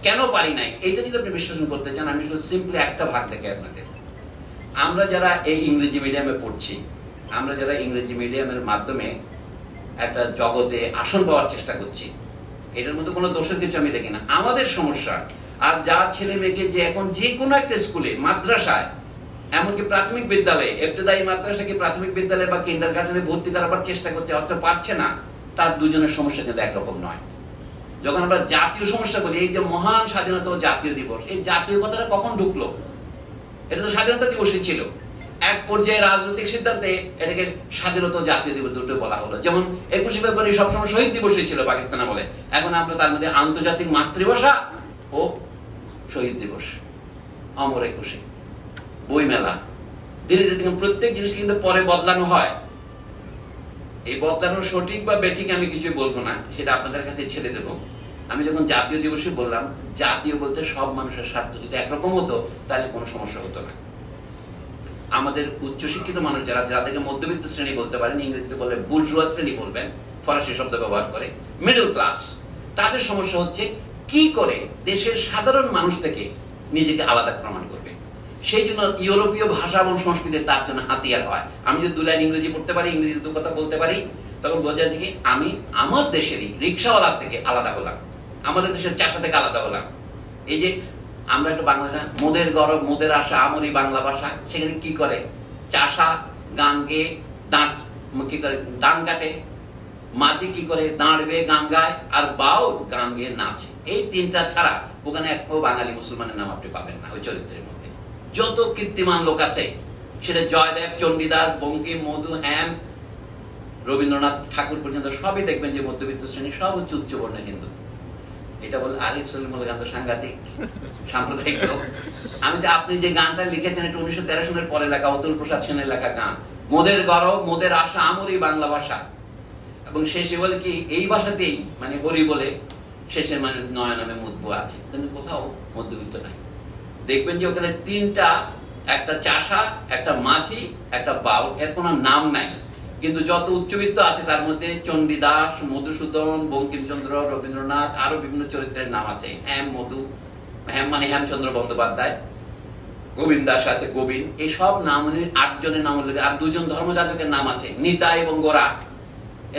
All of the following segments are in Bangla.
কেন পারি নাই এটা যদি আপনি বিশ্লেষণ করতে চান, আমি শুধু সিম্পলি একটা ভাগ দেখে আপনাদের। আমরা যারা এই ইংরেজি মিডিয়ামে পড়ছি, আমরা যারা ইংরেজি মিডিয়ামের মাধ্যমে একটা জগতে আসন পাওয়ার চেষ্টা করছি, এটার মধ্যে কোনো দোষের কিছু আমি দেখি না। আমাদের সমস্যা, আর যা ছেলে মেয়েকে যে এখন যে কোনো একটা স্কুলে, মাদ্রাসায়, এমনকি প্রাথমিক বিদ্যালয়ে, ইবতেদায়ী মাদ্রাসাকে প্রাথমিক বিদ্যালয়ে বা কিন্ডারগার্টেনে ভর্তি করাবার চেষ্টা করছে, অথচ পারছে না, তার দুজনের সমস্যা কিন্তু একরকম নয়। যখন আমরা জাতীয় সমস্যা বলি, এই যে মহান স্বাধীনতা ও জাতীয় দিবস, এই জাতীয় কথাটা কখন ঢুকলো? এটা তো স্বাধীনতা দিবসই ছিল। এক পর্যায়ে রাজনৈতিক সিদ্ধান্তে এটাকে স্বাধীনতা ও জাতীয় দিবস দুটো বলা হলো। যেমন 21শে ফেব্রুয়ারি সবসময় শহীদ দিবসই ছিল পাকিস্তানে বলে, এখন আমরা তার মধ্যে আন্তর্জাতিক মাতৃভাষা ও শহীদ দিবস, অমর 21শে, বই মেলা, ধীরে ধীরে প্রত্যেক জিনিস কিন্তু পরে বদলানো হয়। এই বদলানোর সঠিক বা বেঠিক আমি কিছু বলবো না, সেটা আপনাদের কাছে ছেড়ে দেবো। আমি যখন জাতীয় দিবসে বললাম, জাতীয় বলতে সব মানুষের স্বার্থ যদি একরকম হতো তাহলে কোনো সমস্যা হতো না। আমাদের উচ্চশিক্ষিত মানুষ যারা, যাদেরকে মধ্যবিত্ত শ্রেণী বলতে পারেন, ইংরেজিতে বলে বুর্জোয়া শ্রেণী বলবেন, ফরাসি শব্দ ব্যবহার করে, মিডল ক্লাস, তাদের সমস্যা হচ্ছে কি করে দেশের সাধারণ মানুষ থেকে নিজেকে আলাদা প্রমাণ করবে। সেই জন্য ইউরোপীয় ভাষা এবং সংস্কৃতি তার জন্য হাতিয়ার হয়। আমি যদি 2 লাইন ইংরেজি পড়তে পারি, ইংরেজিতে 2 কথা বলতে পারি, তখন বোঝা যাচ্ছে কি আমি আমার দেশেরই রিক্সাওয়ালার থেকে আলাদা হলাম, আমাদের দেশের চাষা থেকে আলাদা হলাম। এই যে আমরা একটু বাংলা, মোদের গরব মোদের আশা আমরই বাংলা ভাষা, সেখানে কি করে চাষা গান গেয়ে দাঁত কি করে ধান কাটে, মাঝি কি করে দাঁড়বে গান গায়, আর বাউল গান গেয়ে নাচে। এই 3টা ছাড়া ওখানে একটাও বাঙালি মুসলমানের নাম আপনি পাবেন না ওই চরিত্রের মধ্যে। যত কীর্তিমান লোক আছে, সেটা জয়দেব, চণ্ডীদাস, বঙ্কিম, মধু, হেম, রবীন্দ্রনাথ ঠাকুর পর্যন্ত সবই দেখবেন যে মধ্যবিত্ত শ্রেণী, সব হচ্ছে উচ্চ বর্ণের হিন্দু। এটা বলে আরিফ সলিমুল গান তো সাংঘাতিক সাম্প্রদায়িক লোক। আমি যে আপনি যে গানটা লিখেছেন, এটা 1913 সনের পরে লেখা, অতুল প্রসাদ সেনের লেখা গান, মোদের গরব মোদের আশা আমরই বাংলা ভাষা। এবং শেষে বলে কি এই ভাষাতেই, মানে হরি বলে শেষে মানে নয় নামে মুদবু আছে, কিন্তু কোথাও মধ্যবিত্ত নাই। দেখবেন যে ওখানে 3টা, একটা চাষা, একটা মাঝি, একটা বাউল, এর কোনো নাম নাই। কিন্তু যত উচ্চবিত্ত আছে তার মধ্যে চণ্ডীদাস, মধুসূদন, বঙ্কিমচন্দ্র, রবীন্দ্রনাথ, আরো বিভিন্ন চরিত্রের নাম আছে। হেম, মধু, হেম মানে হেমচন্দ্র বন্দ্যোপাধ্যায়, গোবিন্দ দাস আছে, গোবিন্দ, এই সব নাম 8 জনের নাম উল্লেখ। আর 2 জন ধর্মযাজকের নাম আছে, নিতাই এবং গোরা,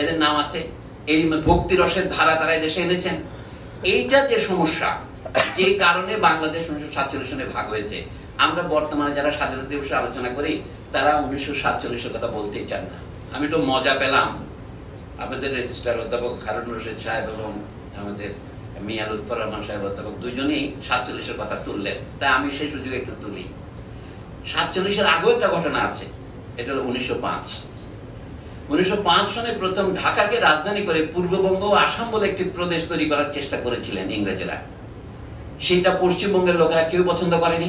এদের নাম আছে। এই ভক্তি রসের ধারা তারা দেশে এনেছেন। এইটা যে সমস্যা, যে কারণে বাংলাদেশ 1947 সনে ভাগ হয়েছে। আমরা বর্তমানে যারা স্বাধীনতা দিবসে আলোচনা করি, তারা 1947-এর কথা বলতেই চান না। আমি একটু মজা পেলাম, আমাদের রেজিস্ট্রার অধ্যাপক হারুনুর রশিদ সাহেব এবং আমাদের মিয়া লুৎফর রহমান সাহেব অধ্যাপক, দুজনেই 47-এর কথা তুললেন, তাই আমি সেই সুযোগে একটু তুলি। 47-এর আগেও একটা ঘটনা আছে, এটা হলো 1905 সনে প্রথম ঢাকাকে রাজধানী করে পূর্ববঙ্গ ও আসাম বলে একটি প্রদেশ তৈরি করার চেষ্টা করেছিলেন ইংরেজরা। সেটা পশ্চিমবঙ্গের লোকেরা কেউ পছন্দ করেনি,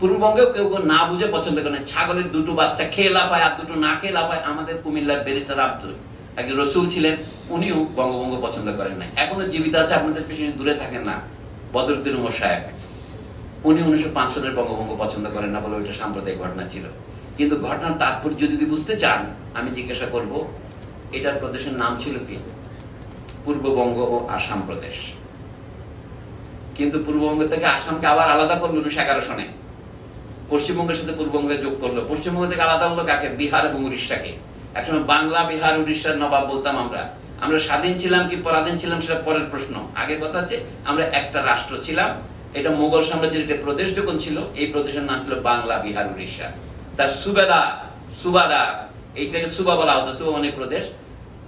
পূর্ববঙ্গেও কেউ না বুঝে পছন্দ করেন। ছাগলের 2টো বাচ্চা খেয়ে লাফায় আর 2টো না খেয়ে লাফায়। আমাদের কুমিল্লার ব্যারিস্টার আব্দুল একজন রসুল ছিলেন, উনিও বঙ্গভঙ্গ পছন্দ করেন না। এখনো জীবিত আছে, আপনাদের পেছনে দূরে থাকেন না, বদরুদ্দিন উমর সাহেব, উনি 1905 সনের বঙ্গভঙ্গ পছন্দ করেন না বলে ওইটা সাম্প্রদায়িক ঘটনা ছিল। কিন্তু ঘটনার তাৎপর্য যদি বুঝতে চান, আমি জিজ্ঞাসা করব এটার প্রদেশের নাম ছিল কি? পূর্ববঙ্গ ও আসাম প্রদেশ। কিন্তু পূর্ববঙ্গ থেকে আসামকে আবার আলাদা করলো 1911 সনে, পশ্চিমবঙ্গের সাথে পূর্ববঙ্গে যোগ করলো। পশ্চিমবঙ্গ থেকে আলাদা হলো কাকে? বিহার এবং উড়িষ্যাকে। একসময় বাংলা, বিহার, উড়িষ্যার নবাব বলতাম আমরা। আমরা স্বাধীন ছিলাম কি পরাধীন ছিলাম সেটা পরের প্রশ্ন। আগের কথা হচ্ছে আমরা একটা রাষ্ট্র ছিলাম। এটা মোগল সাম্রাজ্যের একটা প্রদেশ যখন ছিল, এই প্রদেশের নাম ছিল বাংলা, বিহার, উড়িষ্যা। তার সুবাদার, এইটাকে সুবা বলা হতো, সুবা মানে প্রদেশ,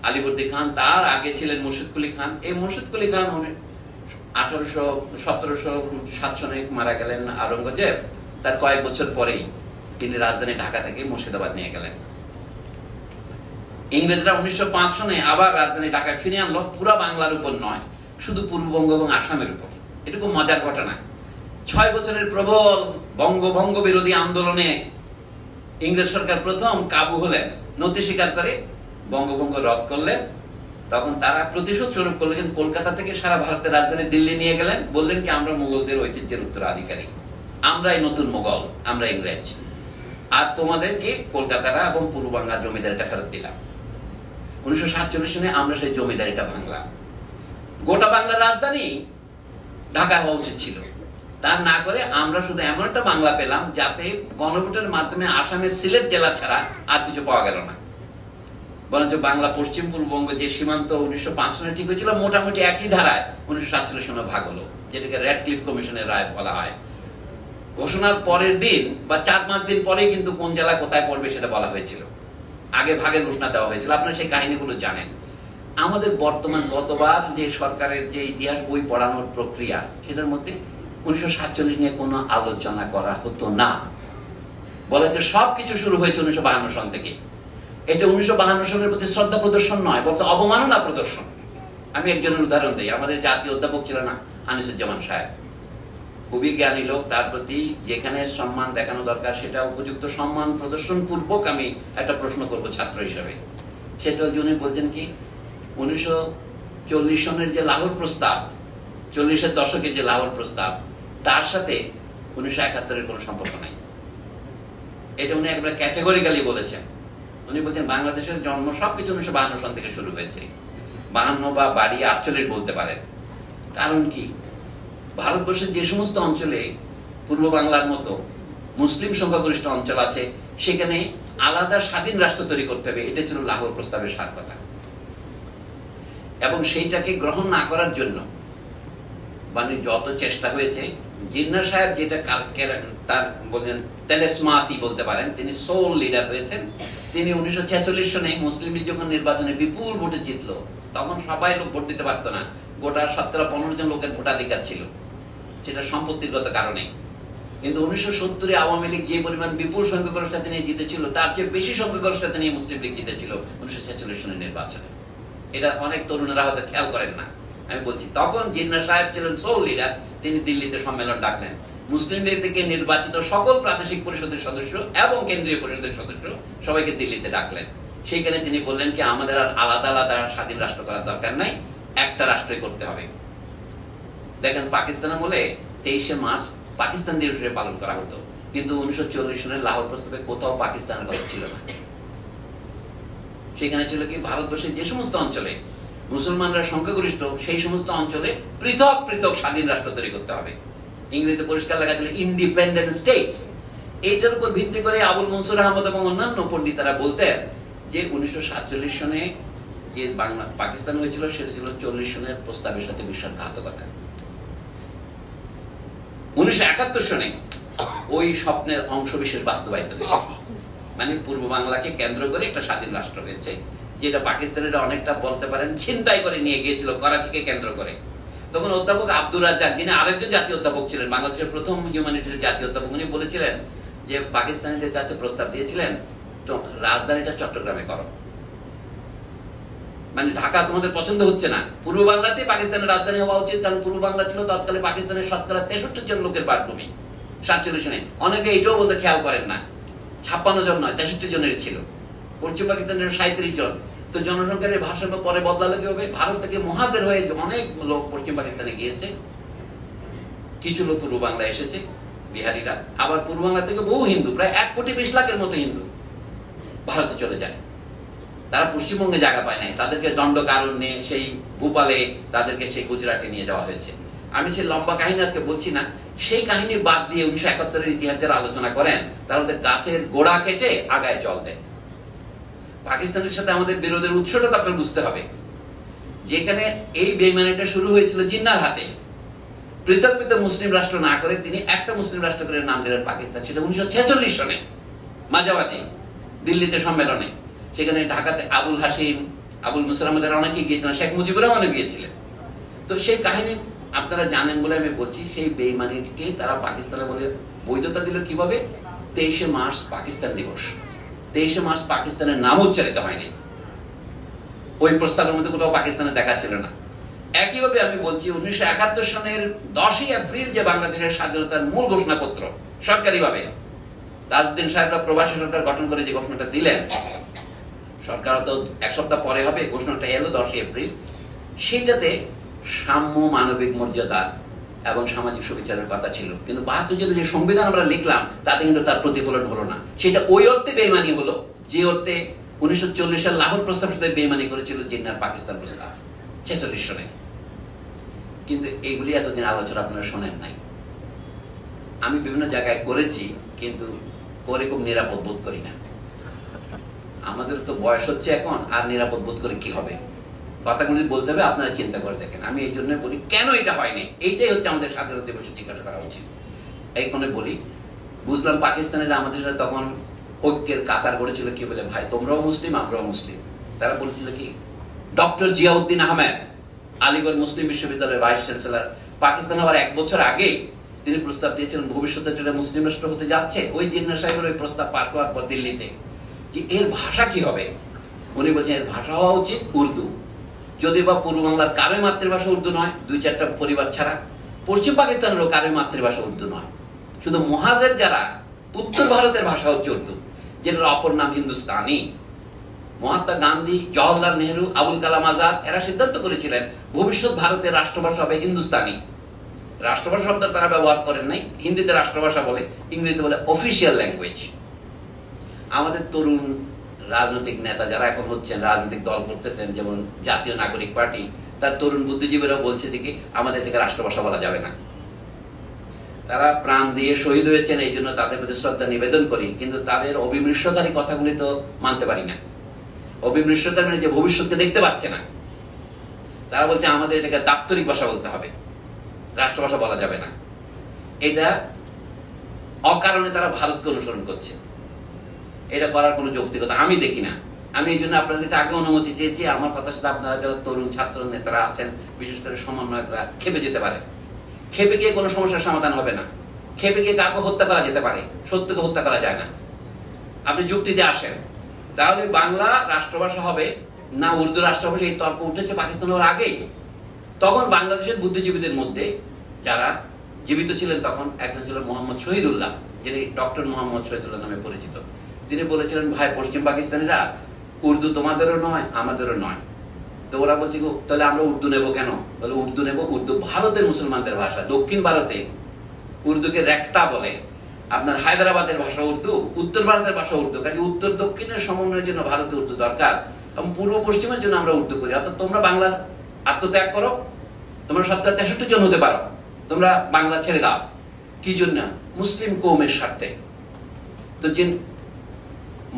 আলিবর্দী খান। তার আগে ছিলেন মুর্শিদ কুলি খান। এই মুর্শিদ কুলি খান 1707 সনে মারা গেলেন আওরঙ্গজেব। তার কয়েক বছর পরেই তিনি রাজধানী ঢাকা থেকে মুর্শিদাবাদ নিয়ে গেলেন। ইংরেজরা 1905 সনে আবার রাজধানী ঢাকায় ফিরে আনলো, পুরা বাংলার উপর নয়, শুধু পূর্ববঙ্গ এবং আসামের উপর। এটুকু মজার ঘটনা। 6 বছরের প্রবল বঙ্গভঙ্গ বিরোধী আন্দোলনে ইংরেজ সরকার প্রথম কাবু হলেন, নথি স্বীকার করে বঙ্গভঙ্গ রদ করলেন। তখন তারা প্রতিশোধ স্বরূপ করলেন, কিন্তু কলকাতা থেকে সারা ভারতের রাজধানী দিল্লি নিয়ে গেলেন, বললেন কি আমরা মুঘলদের ঐতিহ্যের উত্তরাধিকারী, আমরাই নতুন মুঘল, আমরা ইংরেজ, আর তোমাদেরকে কলকাতারা এবং পূর্ব বাংলা জমিদারিটা ফেরত দিলাম। 1947 সনে আমরা সেই জমিদারিটা ভাঙলাম। গোটা বাংলার রাজধানী ঢাকা হওয়া উচিত ছিল। তা না করে আমরা শুধু এমন একটা বাংলা পেলাম যাতে গণভোটের মাধ্যমে আসামের সিলেট জেলা ছাড়া আর কিছু পাওয়া গেল না। বরঞ্চ বাংলা পশ্চিম পূর্ববঙ্গ যে সীমান্ত 1905 সনে ঠিক হয়েছিল মোটামুটি একই ধারায় 1947 সনে ভাগ হলো, যেটাকে র্যাডক্লিফ কমিশনের রায় বলা হয়। ঘোষণার পরের দিন বা 4-5 দিন পরেই কিন্তু কোন জেলা কোথায় পড়বে সেটা বলা হয়েছিল, আগে ভাগের ঘোষণা দেওয়া হয়েছিল। আপনারা সেই কাহিনীগুলো জানেন। আমাদের বর্তমান গতবার যে সরকারের যে ইতিহাস বই পড়ানোর প্রক্রিয়া, সেটার মধ্যে 1947 নিয়ে কোনো আলোচনা করা হতো না। বলে যে সবকিছু শুরু হয়েছে 1952 সন থেকে। এটা 1952 সনের প্রতি শ্রদ্ধা প্রদর্শন নয়, বলতে অবমাননা প্রদর্শন। আমি একজনের উদাহরণ দিই। আমাদের জাতীয় অধ্যাপক ছিল না আনিসুজ্জামান সাহেব, খুবই জ্ঞানী লোক। তার প্রতি যেখানে সম্মান দেখানো দরকার সেটা উপযুক্ত সম্মান প্রদর্শন পূর্বক আমি একটা প্রশ্ন করব ছাত্র হিসেবে। সেটা উনি বলছেন কি, 1940 সনের যে লাহোর প্রস্তাব, 40-এর দশকে যে লাহোর প্রস্তাব, তার সাথে 1971-এর কোনো সম্পর্ক নাই। এটা উনি একবার ক্যাটেগরিক্যালি বলেছেন। উনি বলছেন বাংলাদেশের জন্ম সবকিছু 1952 সন থেকে শুরু হয়েছে। 52 বা বাড়ি 48 বলতে পারেন। কারণ কি, ভারতবর্ষের যে সমস্ত অঞ্চলে পূর্ব বাংলার মতো মুসলিম সংখ্যাগরিষ্ঠ অঞ্চল আছে, সেখানে আলাদা স্বাধীন রাষ্ট্র তৈরি করতে হবে। এটা ছিল লাহোর প্রস্তাবের সার কথা। এবং সেইটাকে গ্রহণ না করার জন্য মানে যত চেষ্টা হয়েছে, জিন্না সাহেব যেটা তার বলেন তেলেসমাতি বলতে পারেন, তিনি সোল লিডার হয়েছেন। তিনি 1946 সনে মুসলিম লীগ যখন নির্বাচনে বিপুল ভোটে জিতলো, তখন সবাই লোক ভোট দিতে পারতো না। গোটা 17-15 জন লোকের ভোটাধিকার ছিল, সেটা সম্পত্তিগত কারণে। কিন্তু 1970-এ আওয়ামী লীগ যে পরিমাণ বিপুল সংখ্যাগরিষ্ঠতা নিয়ে জিতেছিল, তার চেয়ে বেশি সংখ্যাগরিষ্ঠতা নিয়ে মুসলিম লীগ জিতেছিল 1946 সনের নির্বাচনে। এটা অনেক তরুণেরা হয়তো খেয়াল করেন না। আমি বলছি, তখন জিন্না সাহেব ছিলেন সোল লিডার। তিনি দিল্লিতে সম্মেলন ডাকলেন। মুসলিম লীগ থেকে নির্বাচিত সকল প্রাদেশিক পরিষদের সদস্য এবং কেন্দ্রীয় পরিষদের সদস্য সবাইকে দিল্লিতে ডাকলেন। সেইখানে তিনি বললেন কি, আমাদের আর আলাদা আলাদা স্বাধীন রাষ্ট্র করার দরকার নাই, একটা রাষ্ট্রই করতে হবে। দেখেন, পাকিস্তানের বলে 23শে মার্চ পাকিস্তান দিবস পালন করা হতো, কিন্তু 1940 সনের লাহোর প্রস্তাবে কোথাও পাকিস্তানের কথা ছিল না। সেখানে ছিল কি, ভারতবর্ষের যে সমস্ত অঞ্চলে মুসলমানরা সংখ্যাগরিষ্ঠ, সেই সমস্ত অঞ্চলে পৃথক পৃথক স্বাধীন রাষ্ট্র তৈরি করতে হবে। ইংরেজিতে পরিষ্কার লেখা ছিল ইন্ডিপেন্ডেন্ট স্টেটস। এইটার উপর ভিত্তি করে আবুল মনসুর আহমদ এবং অন্যান্য পণ্ডিতেরা বলতেন যে 1947 সনে যে বাংলা পাকিস্তান হয়েছিল, সেটা ছিল 40 সনের প্রস্তাবের সাথে বিশ্বাসঘাতকতা। 1971 সনে ওই স্বপ্নের অংশ বিশেষ বাস্তবায়িত হয়েছে। মানে পূর্ব বাংলাকে কেন্দ্র করে একটা স্বাধীন রাষ্ট্র হয়েছে, যেটা পাকিস্তানের অনেকটা বলতে পারেন ছিনতাই করে নিয়ে গিয়েছিল করাচিকে কেন্দ্র করে। তখন অধ্যাপক আব্দুর রাজ্জাক, যিনি আরেকজন জাতীয় অধ্যাপক ছিলেন, বাংলাদেশের প্রথম হিউম্যানিটিজের জাতীয় অধ্যাপক, উনি বলেছিলেন যে পাকিস্তানিদের কাছে প্রস্তাব দিয়েছিলেন, তো রাজধানীটা চট্টগ্রামে করো। মানে ঢাকা তোমাদের পছন্দ হচ্ছে না, পূর্ব বাংলাতে পাকিস্তানের রাজধানী হওয়া উচিত। কারণ পূর্ব বাংলা ছিল তৎকালে পাকিস্তানের 63 জন লোকের বাসভূমি 47 সনে। অনেকে এটাও বলতে খেয়াল করেন না, 56 জন নয়, 63 জনের ছিল। পশ্চিম পাকিস্তানের 37 জন। তো জনসংখ্যার ভারসাম্য পরে বদলালে কি হবে? ভারত থেকে মুহাজির হয়ে অনেক লোক পশ্চিম পাকিস্তানে গিয়েছে, কিছু লোক পূর্ব বাংলা এসেছে, বিহারিরা। আবার পূর্ব বাংলা থেকে বহু হিন্দু, প্রায় 1,20,00,000-এর মতো হিন্দু ভারতে চলে যায়। তারা পশ্চিমবঙ্গে জায়গা পায় নাই, তাদেরকে দণ্ডকারণ্যে সেই ভোপালে, তাদেরকে সেই গুজরাটে নিয়ে যাওয়া হয়েছে। আমি সেই লম্বা কাহিনী আজকে বলছি না। সেই কাহিনী বাদ দিয়ে 1971-এর ইতিহাস যারা আলোচনা করেন, তাহলে গাছের গোড়া কেটে আগায় জল দেন। পাকিস্তানের সাথে আমাদের বিরোধের উৎসটা আপনার বুঝতে হবে। যেখানে এই বেইমানিটা শুরু হয়েছিল জিন্নার হাতে, পৃথক পৃথক মুসলিম রাষ্ট্র না করে তিনি একটা মুসলিম রাষ্ট্র করে নাম দিলেন পাকিস্তান। সেটা 1946 সনে মাঝামাঝি দিল্লিতে সম্মেলনে। সেখানে ঢাকাতে আবুল হাসিম, আবুল মুসর আহমদের অনেকে গিয়েছিলেন, শেখ মুজিবুর রহমানও গিয়েছিলেন। তো সেই কাহিনী আপনারা জানেন বলে আমি বলছি। সেই বেইমানিকে তারা পাকিস্তানে বলে বৈধতা দিল কিভাবে? 23শে মার্চ পাকিস্তান দিবস। 23শে মার্চ পাকিস্তানের নাম উচ্চারিত হয়নি, ওই প্রস্তাবের মধ্যে কোথাও পাকিস্তানের দেখা ছিল না। একইভাবে আমি বলছি 1971 সনের 10ই এপ্রিল যে বাংলাদেশের স্বাধীনতার মূল ঘোষণাপত্র সরকারিভাবে তাজউদ্দিন সাহেবরা প্রবাসী সরকার গঠন করে যে ঘোষণাটা দিলেন, সরকার তো এক সপ্তাহ পরে হবে, ঘোষণাটা এলো 10ই এপ্রিল। সেটাতে সাম্য, মানবিক মর্যাদা এবং সামাজিক সুবিচারের কথা ছিল। কিন্তু 72 জনের যে সংবিধান আমরা লিখলাম, তাতে কিন্তু তার প্রতিফলন হলো না। সেটা ওই অর্থে বেইমানি হলো যে অর্থে 1940 সাল লাহোর প্রস্তাবের সাথে বেইমানি করেছিল জিন্নার পাকিস্তান প্রস্তাব 46 সনে। কিন্তু এগুলি এতদিন আলোচনা আপনারা শোনেন নাই। আমি বিভিন্ন জায়গায় করেছি, কিন্তু করে খুব নিরাপদ বোধ করি না। আমাদের তো বয়স হচ্ছে এখন, আর নিরাপদ বোধ করে কি হবে? কথাগুলি বলতে হবে, আপনারা চিন্তা করে দেখেন। আমি এই জন্য বলি কেন এটা হয়নি, এইটাই হচ্ছে আমাদের স্বাধীনতা দিবসে জিজ্ঞাসা করা উচিত। এই কোণে বলি, বুঝলাম পাকিস্তানের আমাদের তখন ঐক্যের কাতার গড়েছিল কি বলে, ভাই তোমরাও মুসলিম আমরাও মুসলিম। তারা বলেছিল কি, ডক্টর জিয়াউদ্দিন আহমেদ আলিগড় মুসলিম বিশ্ববিদ্যালয়ের ভাইস চ্যান্সেলর, পাকিস্তান আবার 1 বছর আগে তিনি প্রস্তাব দিয়েছিলেন ভবিষ্যতে যেটা মুসলিম রাষ্ট্র হতে যাচ্ছে, ওই জিন্নাহ সাহেবের ওই প্রস্তাব পার হওয়ার পর দিল্লিতে, যে এর ভাষা কি হবে। উনি বলছেন এর ভাষা হওয়া উচিত উর্দু। যদি বা পূর্ব বাংলার কারোই মাতৃভাষা উর্দু নয়, 2-4টা পরিবার ছাড়া, পশ্চিম পাকিস্তানেরও কারোই মাতৃভাষা উর্দু নয়, শুধু মহাজের যারা উত্তর ভারতের ভাষা হচ্ছে উর্দু, যেটার অপর নাম হিন্দুস্তানি। মহাত্মা গান্ধী, জওহরলাল নেহরু, আবুল কালাম আজাদ এরা সিদ্ধান্ত করেছিলেন ভবিষ্যৎ ভারতের রাষ্ট্রভাষা হবে হিন্দুস্তানি। রাষ্ট্রভাষা শব্দ তারা ব্যবহার করেন নাই, হিন্দিতে রাষ্ট্রভাষা বলে, ইংরেজিতে বলে অফিসিয়াল ল্যাঙ্গুয়েজ। আমাদের তরুণ রাজনৈতিক নেতা যারা এখন হচ্ছেন, রাজনৈতিক দল করতেছেন, যেমন জাতীয় নাগরিক পার্টি, তার তরুণ বুদ্ধিজীবীরাও বলছে দিকে আমাদের থেকে রাষ্ট্রভাষা বলা যাবে না। তারা প্রাণ দিয়ে শহীদ হয়েছেন, এই জন্য তাদের প্রতি শ্রদ্ধা নিবেদন করি, কিন্তু তাদের অবিমৃষ্যকারী কথাগুলি তো মানতে পারি না। অবিমৃষ্যকারী মানে যে ভবিষ্যৎকে দেখতে পাচ্ছে না। তারা বলছে আমাদের এটাকে দাপ্তরিক ভাষা বলতে হবে, রাষ্ট্রভাষা বলা যাবে না। এটা অকারণে তারা ভারতকে অনুসরণ করছে। এটা করার কোনো যৌক্তিকতা আমি দেখি না। আমি এই জন্য আপনাদের কাছে আগে অনুমতি চেয়েছি। আমার কথা সাথে আপনারা যারা তরুণ ছাত্র নেতারা আছেন, বিশেষ করে সমন্বয়করা, খেপে যেতে পারে। খেপে গিয়ে কোনো সমস্যার সমাধান হবে না। খেপে গিয়ে কাউকে হত্যা করা যেতে পারে, সত্যকে হত্যা করা যায় না। আপনি যুক্তিতে আসেন, তাহলে বাংলা রাষ্ট্রভাষা হবে না উর্দু রাষ্ট্রভাষা, এই তর্ক উঠেছে পাকিস্তান হওয়ার আগেই। তখন বাংলাদেশের বুদ্ধিজীবীদের মধ্যে যারা জীবিত ছিলেন তখন একজন ছিল মোহাম্মদ শহীদুল্লাহ, যিনি ডক্টর মোহাম্মদ শহীদুল্লাহ নামে পরিচিত। তিনি বলেছিলেন, ভাই পশ্চিম পাকিস্তানিরা উর্দু তোমাদেরও নয় আমাদেরও নয়। তো ওরা বলছে তাহলে আমরা উর্দু নেব কেন? বলে উর্দু নেব, উর্দু ভারতের মুসলমানদের ভাষা। দক্ষিণ ভারতে উর্দুকে রেখটা বলে, আপনার হায়দ্রাবাদের ভাষা উর্দু, উত্তর ভারতের ভাষা উর্দু। কাজে উত্তর দক্ষিণের সমন্বয়ের জন্য ভারতে উর্দু দরকার, এবং পূর্ব পশ্চিমের জন্য আমরা উর্দু করি। অর্থাৎ তোমরা বাংলা আত্মত্যাগ করো, তোমরা 70-63 জন হতে পারো, তোমরা বাংলা ছেড়ে দাও। কি জন্য? মুসলিম কৌমের স্বার্থে। তো যে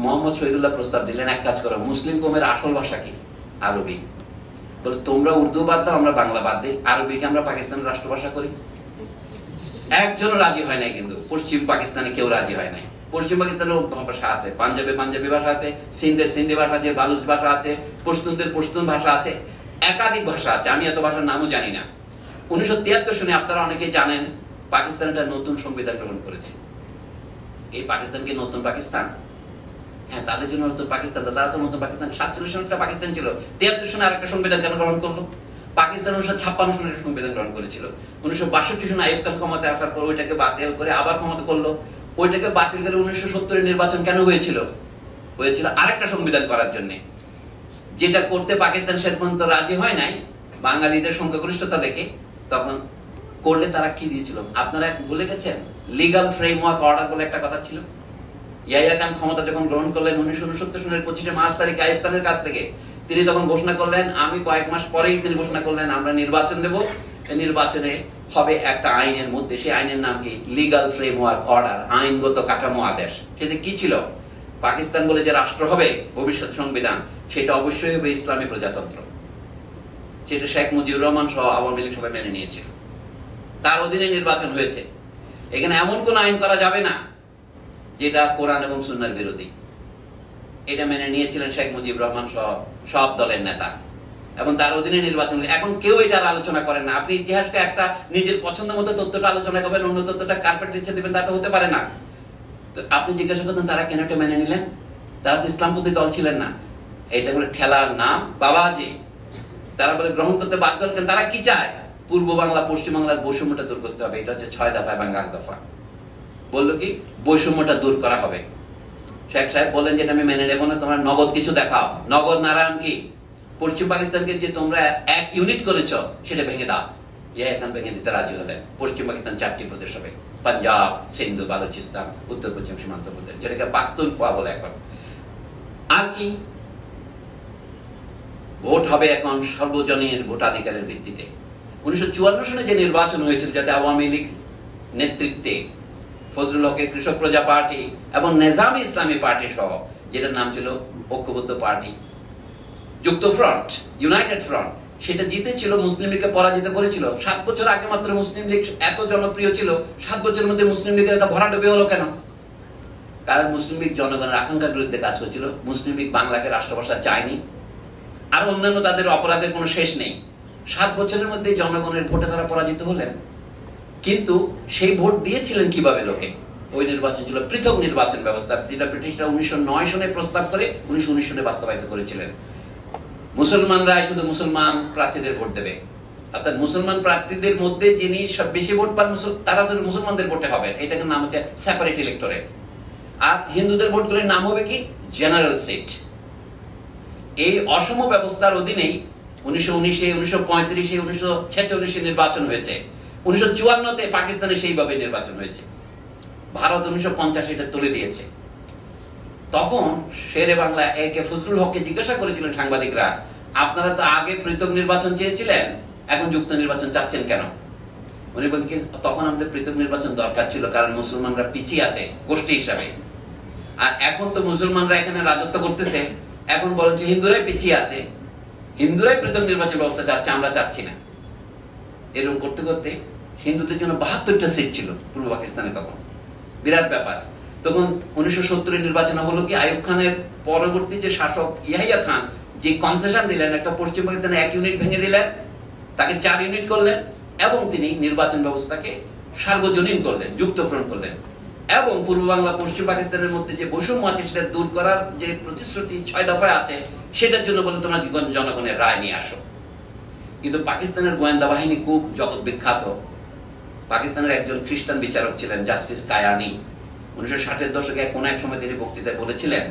মোহাম্মদ শহীদুল্লাহ প্রস্তাব দিলেন, এক কাজ করো, মুসলিম কৌমের আসল ভাষা কি? আরবি। বলে তোমরা উর্দু বাদ দাও, আমরা বাংলা বাদ দিই, আরবিকে আমরা পাকিস্তানের রাষ্ট্রভাষা করি। একজনও রাজি হয় নাই, কিন্তু পশ্চিম পাকিস্তানে কেউ রাজি হয় নাই। পশ্চিম পাকিস্তানেও ভাষা আছে, পাঞ্জাবে পাঞ্জাবি ভাষা আছে, সিন্ধের সিন্ধি ভাষা আছে, বালুচ ভাষা আছে, পশতুনদের পশতুন ভাষা আছে, একাধিক ভাষা আছে। আমি এত ভাষার নামও জানি না। 1973 সনে আপনারা অনেকে জানেন পাকিস্তান একটা নতুন সংবিধান গ্রহণ করেছে। এই পাকিস্তানকে নতুন পাকিস্তান, হ্যাঁ তাদের জন্য নতুন পাকিস্তান। তারা তো নতুন পাকিস্তান 47 সনে একটা পাকিস্তান ছিল, 73 সনে আরেকটা সংবিধান কেন গ্রহণ করলো? পাকিস্তান 1956 সনে সংবিধান গ্রহণ করেছিল। 1962 সনে আইয়ুব খান ক্ষমতায় আসার পর ওইটাকে বাতিল করে আবার ক্ষমতা করলো। ওইটাকে বাতিল করে 1970 নির্বাচন কেন হয়েছিল? হয়েছিল আরেকটা সংবিধান করার জন্য, যেটা করতে পাকিস্তান শেষ পর্যন্ত রাজি হয় নাই বাঙালিদের সংখ্যাগরিষ্ঠতা দেখে। তখন করলে তারা কি দিয়েছিল আপনারা ভুলে গেছেন? লিগাল ফ্রেমওয়ার্ক অর্ডার বলে একটা কথা ছিল। ইয়াহিয়া খান ক্ষমতা যখন গ্রহণ করলেন 1969 সনের 25 মার্চ তারিখে আইয়ুব খানের কাছ থেকে, তিনি তখন ঘোষণা করলেন, আমি কয়েক মাস পরেই তিনি ঘোষণা করলেন আমরা নির্বাচন দেব, নির্বাচনে হবে একটা আইনের মধ্যে, সেই আইনের নাম কি? লিগাল ফ্রেমওয়ার্ক অর্ডার, আইনগত কাঠামো আদেশ। সেটা কি ছিল? পাকিস্তান বলে যে রাষ্ট্র হবে ভবিষ্যৎ সংবিধান, সেটা অবশ্যই হবে ইসলামী প্রজাতন্ত্র। সেটা শেখ মুজিবুর রহমান সহ আওয়ামী লীগ সবাই মেনে নিয়েছিল। তার অধীনে নির্বাচন হয়েছে। এখানে এমন কোন আইন করা যাবে না যেটা কোরআন এবং সুন্নাহর বিরোধী। এটা মেনে নিয়েছিলেন শেখ মুজিবুর রহমান সহ সব দলের নেতা, এবং তার অধীনে নির্বাচন। এখন কেউ এটার আলোচনা করেন না। আপনি ইতিহাসকে একটা নিজের পছন্দ মতো তথ্যটা আলোচনা করবেন, অন্য তথ্যটা কার্পেট নিচে দিবেন, তা তো হতে পারে না। আপনি জিজ্ঞাসা করতেন তারা কেন এটা মেনে নিলেন? তারা তো ইসলামপন্থী দল ছিলেন না। এটা বলে ঠেলার নাম বাবাজি। তারা বলে গ্রহণ করতে বাধ্য হলেন। তারা কি চায়? পূর্ব বাংলা পশ্চিম বাংলার বৈষম্যটা দূর করতে হবে। এটা হচ্ছে 6 দফা এবং 8 দফা। বললো কি বৈষম্যটা দূর করা হবে। শেখ সাহেব বললেন যে আমি মেনে নেব না, তোমরা নগদ কিছু দেখাও। নগদ নারায়ণ কি? পশ্চিম পাকিস্তানকে যে তোমরা 1 ইউনিট করেছ সেটা ভেঙে দাও। এখন ভেঙে দিতে রাজি হলেন। পশ্চিম পাকিস্তান 4টি প্রদেশ হবে, পাঞ্জাব, সিন্ধু, বালুচিস্তান, উত্তর পশ্চিম সীমান্ত প্রদেশ, যেটাকে পাখতুনখোয়া বলে। এখন আর কি? ভোট হবে এখন সর্বজনীন ভোটাধিকারের ভিত্তিতে। 1954 সালে যে নির্বাচন হয়েছিল, যাতে আওয়ামী লীগ নেতৃত্বে ফজলুল হকের কৃষক প্রজা পার্টি এবং নেজামি ইসলামী পার্টি সহ, যেটার নাম ছিল ঐক্যবদ্ধ পার্টি, যুক্ত ফ্রন্ট, ইউনাইটেড ফ্রন্ট, সেটা জিতেছিল, মুসলিম লীগকে পরাজিত করেছিল। 7 বছর আগে মাত্র মুসলিম লীগ এত জনপ্রিয় ছিল, 7 বছরের মধ্যে মুসলিম লীগের এত ভরাডুবি হলো কেন? কারণ মুসলিম লীগ জনগণের আকাঙ্ক্ষার বিরুদ্ধে কাজ করছিল। মুসলিম লীগ বাংলাকে রাষ্ট্রভাষা চায়নি, আর অন্যান্য তাদের অপরাধের কোনো শেষ নেই। 7 বছরের মধ্যে জনগণের ভোটে তারা পরাজিত হলেন। কিন্তু সেই ভোট দিয়েছিলেন কিভাবে লোকে? ওই নির্বাচন ছিল পৃথক নির্বাচন ব্যবস্থা, যেটা ব্রিটিশরা 1909 সনে প্রস্তাব করে 1919 সনে বাস্তবায়িত করেছিলেন। মুসলমানরা শুধু মুসলমান প্রার্থীদের ভোট দেবে, অর্থাৎ মুসলমান প্রার্থীদের মধ্যে যিনি সব বেশি ভোট পান তারা তো মুসলমানদের ভোটে হবে, এটাকে নাম হচ্ছে সেপারেট ইলেক্টোরেট। আর হিন্দুদের ভোটগুলোর নাম হবে কি? General seat. এই অসম ব্যবস্থার অধীনেই 1919, 1935, 1946 নির্বাচন হয়েছে। 1954-তে পাকিস্তানে সেইভাবে নির্বাচন হয়েছে। ভারত 1950 এটা তুলে দিয়েছে। তখন শেরে বাংলা একে ফজলুল হককে জিজ্ঞাসা করেছিলেন সাংবাদিকরা, আপনারা তো আগে পৃথক নির্বাচন চেয়েছিলেন, এখন যুক্ত নির্বাচন চাচ্ছেন কেন? উনি বলছেন, তখন আমাদের পৃথক নির্বাচন দরকার ছিল, কারণ মুসলমানরা পিছিয়ে আছে গোষ্ঠী হিসাবে, আর এখন তো মুসলমানরা এখানে রাজত্ব করতেছে, এখন বরঞ্চ হিন্দুরাই পিছিয়ে আছে, হিন্দুরাই পৃথক নির্বাচন ব্যবস্থা চাচ্ছে, আমরা চাচ্ছি না। এরকম করতে করতে হিন্দুদের জন্য 72টা সিট ছিল পূর্ব পাকিস্তানে, তখন বিরাট ব্যাপার। তখন 1970 নির্বাচন হলো কি, আইয়ুব খানের পরবর্তী যে শাসক ইয়াহিয়া খান যে কনসেশন দিলেন, একটা পশ্চিম পাকিস্তানে 1 ইউনিট ভেঙে দিলেন, তাকে 4 ইউনিট করলেন, এবং তিনি নির্বাচন ব্যবস্থাকে সার্বজনীন করলেন, যুক্ত ফ্রন্ট করলেন, এবং পূর্ব বাংলা পশ্চিম পাকিস্তানের মধ্যে যে বৈষম্য আছে সেটা দূর করার যে প্রতিশ্রুতি 6 দফায় আছে, সেটার জন্য বলেন তোমরা জনগণের রায় নিয়ে আসো। কিন্তু পাকিস্তানের গোয়েন্দা বাহিনী খুব জগৎ বিখ্যাত। পাকিস্তানের একজন খ্রিস্টান বিচারক ছিলেন জাস্টিস কায়ানি। 1960-এর দশকে কোন এক সময় তিনি বক্তৃতায় বলেছিলেন,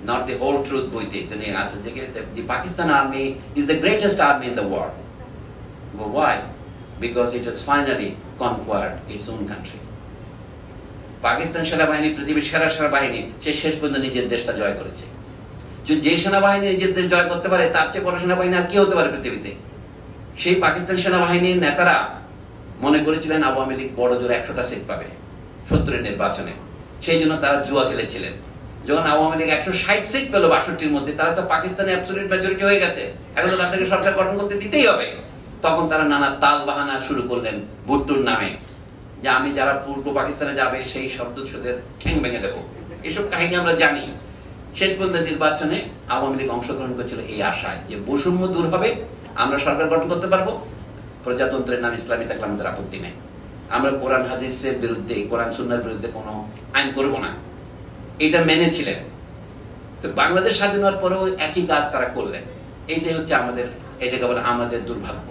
নট দি হোল ট্রুথ বইতে তিনি আছেন, যে the Pakistan army is the greatest army in the world. Why? Because it has finally conquered its own country. Pakistan সেনাবাহিনী পৃথিবীর সেরা বাহিনী, সে শেষ পর্যন্ত নিজের দেশটা জয় করেছে। যে সেনাবাহিনী নিজের দেশ জয় করতে পারে, তার চেয়ে বড় সেনাবাহিনী আর কি হতে পারে পৃথিবীতে? সেই পাকিস্তান সেনাবাহিনীর নেতারা মনে করেছিলেন আওয়ামী লীগ বড় জোর 100টা সিট পাবে 70-এর নির্বাচনে, সেই জন্য তারা জুয়া খেলেছিলেন। যখন আওয়ামী লীগ 160 সিট পেল 62-র মধ্যে, তারা তো পাকিস্তানে অ্যাবসলিউট মেজরিটি হয়ে গেছে, এখন তো তাদেরকে সরকার গঠন করতে দিতেই হবে। তখন তারা নানা তাল বাহানা শুরু করলেন ভুট্টোর নামে, যে আমি যারা পূর্ব পাকিস্তানে যাবে সেই সদস্যদের ঠ্যাং ভেঙে দেবো, এসব কাহিনী আমরা জানি। শেষ পর্যন্ত নির্বাচনে আওয়ামী লীগ অংশগ্রহণ করেছিল এই আশায় যে বৈষম্য দূর হবে, আমরা সরকার গঠন করতে পারবো, প্রজাতন্ত্রের নাম ইসলামী থাকলে আমাদের আপত্তি নেই, আমরা কোরআন হাদিসের বিরুদ্ধে, কোরআন সুন্নাহর বিরুদ্ধে কোনো আইন করব না, এটা মেনেছিলেন। তো বাংলাদেশ স্বাধীন হওয়ার পরেও একই কাজ তারা করলেন। এইটাই হচ্ছে আমাদের, এটাকে বলে আমাদের দুর্ভাগ্য।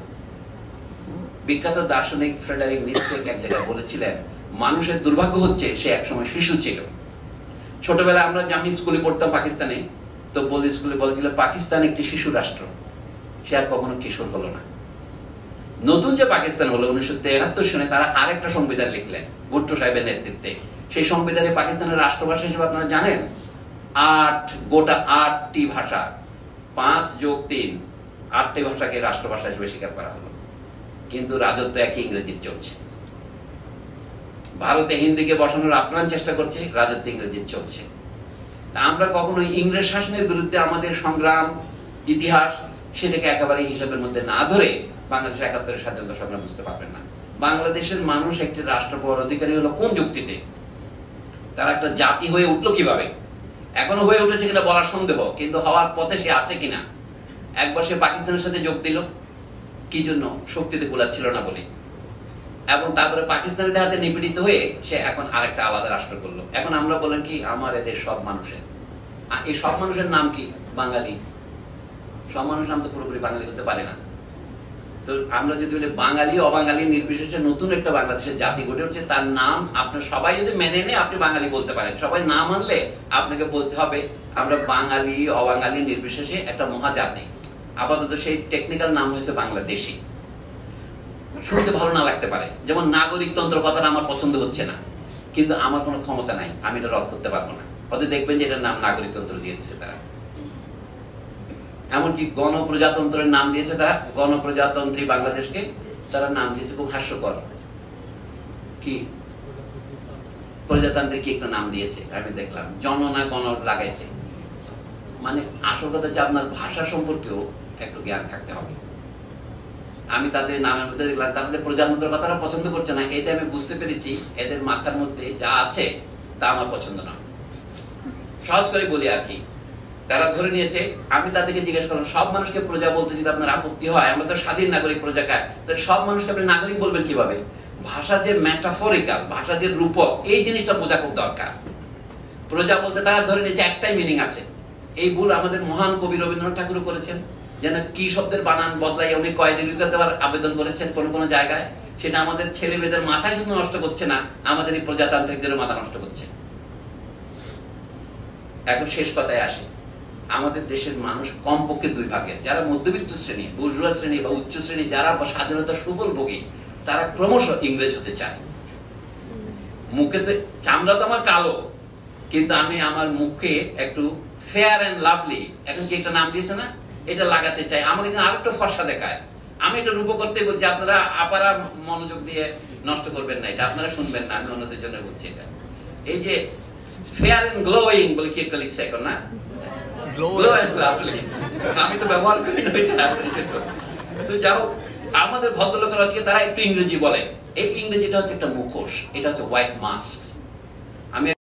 বিখ্যাত দার্শনিক ফ্রেডারিক নিৎসে এক জায়গায় বলেছিলেন, মানুষের দুর্ভাগ্য হচ্ছে সে একসময় শিশু ছিল। ছোটবেলায় আমি স্কুলে পড়তাম পাকিস্তানে, তো স্কুলে বলেছিল পাকিস্তান একটি শিশু রাষ্ট্র, সে আর কখনো কিশোর হলো না। নতুন যে পাকিস্তান হলো 1973 সনে, তারা আরেকটা সংবিধান লিখলেন ভুট্টো সাহেবের নেতৃত্বে। সেই সংবিধানে পাকিস্তানের রাষ্ট্রভাষা হিসেবে আপনারা জানেন 8টি ভাষা, 5+3 8টি ভাষাকে রাষ্ট্রভাষা হিসেবে স্বীকার করা হলো। কিন্তু রাজত্ব একই ইংরেজি চলছে। ভারতে হিন্দিকে বসানোর আপ্রাণ চেষ্টা করছে, রাজত্ব ইংরেজি চলছে। আমরা কখনো ইংরেজ শাসনের বিরুদ্ধে আমাদের সংগ্রাম, ইতিহাস, সেটাকে একেবারে হিসাবের মধ্যে না ধরে বাংলাদেশ 71-এর স্বাধীনতা সংগ্রাম বুঝতে পারবেন না। বাংলাদেশের মানুষ একটি রাষ্ট্র পাওয়ার অধিকারী হলো কোন যুক্তিতে? তারা একটা জাতি হয়ে উঠলো কিভাবে? এখনো হয়ে উঠেছে কিনা বলার সন্দেহ, কিন্তু হওয়ার পথে সে আছে কিনা। একবার সে পাকিস্তানের সাথে যোগ দিল, কি জন্য? শক্তিতে কুলাচ্ছিল না বলে। এবং তারপরে পাকিস্তানের হাতে নিপীড়িত হয়ে সে এখন আরেকটা আলাদা রাষ্ট্র করলো। এখন আমরা বলেন কি, আমার এদের সব মানুষের, এই সব মানুষের নাম কি? বাঙালি। সব মানুষের নাম তো পুরোপুরি বাঙালি হতে পারে না। তো আমরা যদি বলি বাঙালি অবাঙালি নির্বিশেষে নতুন একটা বাংলাদেশের জাতি গড়ে উঠছে, তার নাম আপনার সবাই যদি মেনে নেয় আপনি বাঙালি বলতে পারেন। সবাই না মানলে আপনাকে বলতে হবে আমরা বাঙালি অবাঙালি নির্বিশেষে একটা মহাজাতি। আপাতত সেই টেকনিক্যাল নাম হয়েছে বাংলাদেশি। শুনতে ভালো না লাগতে পারে, যেমন নাগরিকতন্ত্র কথাটা আমার পছন্দ হচ্ছে না, কিন্তু আমার কোনো ক্ষমতা নাই, আমি এটা রদ করতে পারবো না। হয়তো দেখবেন যে এটার নাম নাগরিকতন্ত্র দিয়ে দিচ্ছে তারা। এমনকি গণপ্রজাতন্ত্রের নাম দিয়েছে তারা, গণপ্রজাতন্ত্রী বাংলাদেশকে তারা নাম দিয়েছে খুব হাস্যকর, কি প্রজাতান্ত্রিক কি একটা নাম দিয়েছে, আমি দেখলাম জন না গণ লাগাইছে। মানে আসল কথা হচ্ছে আপনার ভাষা সম্পর্কেও একটু জ্ঞান থাকতে হবে। আমি তাদের নামের মধ্যে দেখলাম তাদের প্রজাতন্ত্রের কথাটা পছন্দ করছে না, এতে আমি বুঝতে পেরেছি এদের মাথার মধ্যে যা আছে তা আমার পছন্দ না। সহজ করে বলি আর কি, তারা ধরে নিয়েছে, আমি তাদেরকে জিজ্ঞেস করলাম সব মানুষকে প্রজা বলতে যদি আপনার আপত্তি হয়, আমরা তো স্বাধীন নাগরিক প্রজাকার, তাহলে সব মানুষকে আপনি নাগরিক বলবেন কিভাবে? ভাষা যে ম্যাটাফরিক্যাল, ভাষা যে রূপক, এই জিনিসটা বোঝা খুব দরকার। প্রজা বলতে তারা ধরে নিয়েছে একটাই মিনিং আছে। এই ভুল আমাদের মহান কবি রবীন্দ্রনাথ ঠাকুর করেছেন, যেন কি শব্দের বানান বদলাই উনি কয়েদিকা দেওয়ার আবেদন করেছেন কোন কোন জায়গায়। সেটা আমাদের ছেলে মেয়েদের মাথায় শুধু নষ্ট করছে না, আমাদের এই প্রজাতান্ত্রিকদের মাথা নষ্ট করছে। এখন শেষ কথায় আসে, আমাদের দেশের মানুষ কমপক্ষে দুই ভাগের, যারা মধ্যবিত্ত শ্রেণী, বুর্জোয়া শ্রেণী বা উচ্চ শ্রেণী, যারা স্বাধীনতা সুফল ভোগী, তারা ক্রমশ ইংরেজ হতে চায়। মুখে তো চামড়া তো আমার কালো, কিন্তু আমি আমার মুখে একটু ফেয়ার এন্ড লাভলি, এখন কি একটা নাম দিয়েছে না, এটা লাগাতে চাই, আমাকে যেন আরেকটু ফর্সা দেখায়। আমি এটা রূপ করতে বলছি, আপনারা আপারা মনোযোগ দিয়ে নষ্ট করবেন না, এটা আপনারা শুনবেন না, আমি অন্যদের জন্য বলছি। এটা এই যে ফেয়ার এন্ড গ্লোয়িং বলে কি একটা লিখছে এখন না, গ্লো এন্ড লাভলি, আমি তো ব্যবহার করি না এটা। তো যাও, আমাদের ভদ্রলোকের আজকে তারা একটু ইংরেজি বলে, এই ইংরেজিটা হচ্ছে একটা মুখোশ, এটা হচ্ছে হোয়াইট মাস্ক।